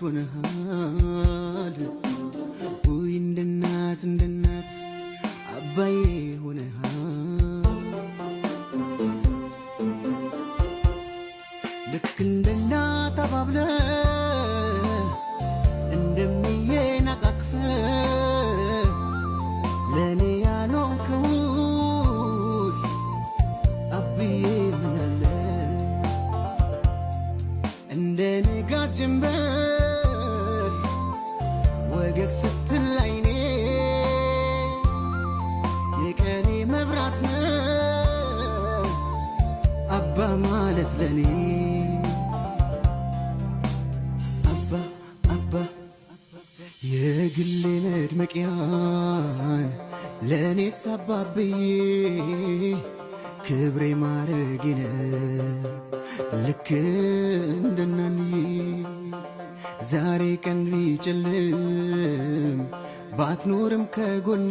ሆነሃል ወይ እንደ እናት አባዬ ሆነሃል ልክ እንደ እናት አባብለህ እንደሚዬን አቃቅፈህ ለኔ ያልሆንከውስ አብዬ ምን አለ እንደ ንጋት ጀንበር ወገግ ስትል አይኔ የቀኔ መብራት ነው አባ ማለት ለኔ አባ የግሌ መድመቂያን ለኔስ አባብዬ ክብሬ ማረጌነ ልክ እንደ እናንዬ ዛሬ ቀን ቢጨልም ባትኖርም ከጎኔ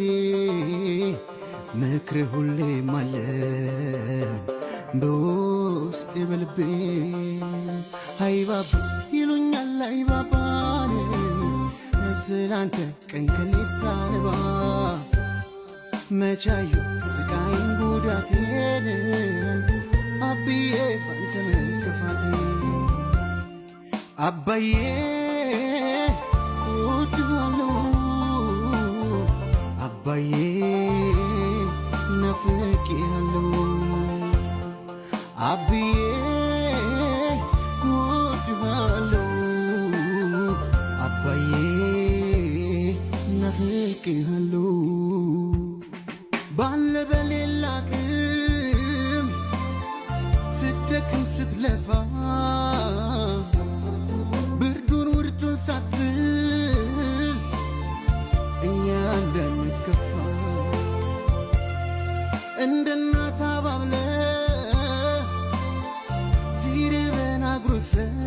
ምክር ሁሌም አለን በውስጤ በልቤ አይባባ ይሉኛል አይባባን ስላንተ ቀኝ ከሌት ሳነባ መቻዩ ስቃይን ጉዳቴን አብዬ ባንተ መከፋቴ አባዬ እወድሃለሁ አባዬ ናፍቄሃለሁ አብዬ እወድሃለሁ አባዬ ናፍቄሃለሁ ባለ በሌላ አቅም ስትደክም ስትለፋ ብርዱን ውርጩን ሳትል እኛ እንዳንከፋ እንደ እናት አባብለህ ሲርበን አጉርሰህ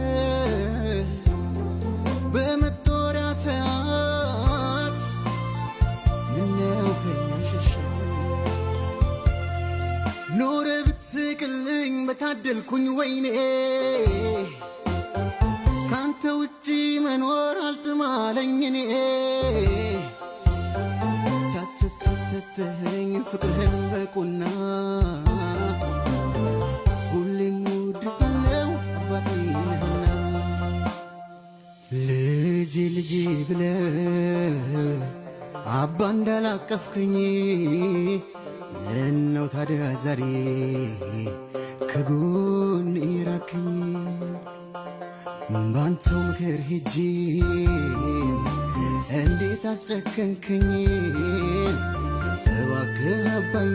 በመጦሪያ ሰዓት ምነው ከኛ ሸሸ ኖረ ብትስቅልኝ በታደልኩኝ ወይኔ ካንተ ውጪ መኖር አልጥማለኝ እኔ ሳትሰተኸኝ ፍቅርህን በቁና ሁሌም እወድሃለሁ አባቴ ነህና ልጄ ብለህ አባ እንዳላቀፍከኝ ምነው ታዲያ ዛሬ ከጎኔ ራከኝ ባንተው ምክር ሄጄ እንዴት አስጨከንከኝ እባክህ አባዬ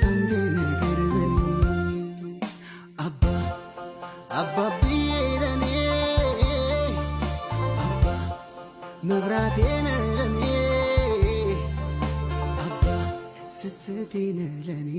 አንድ ነገር በለኝ አባብዬ ለኔ አባ መብራቴ ነህ ለኔ አባ ስስቴ ነህ ለኔ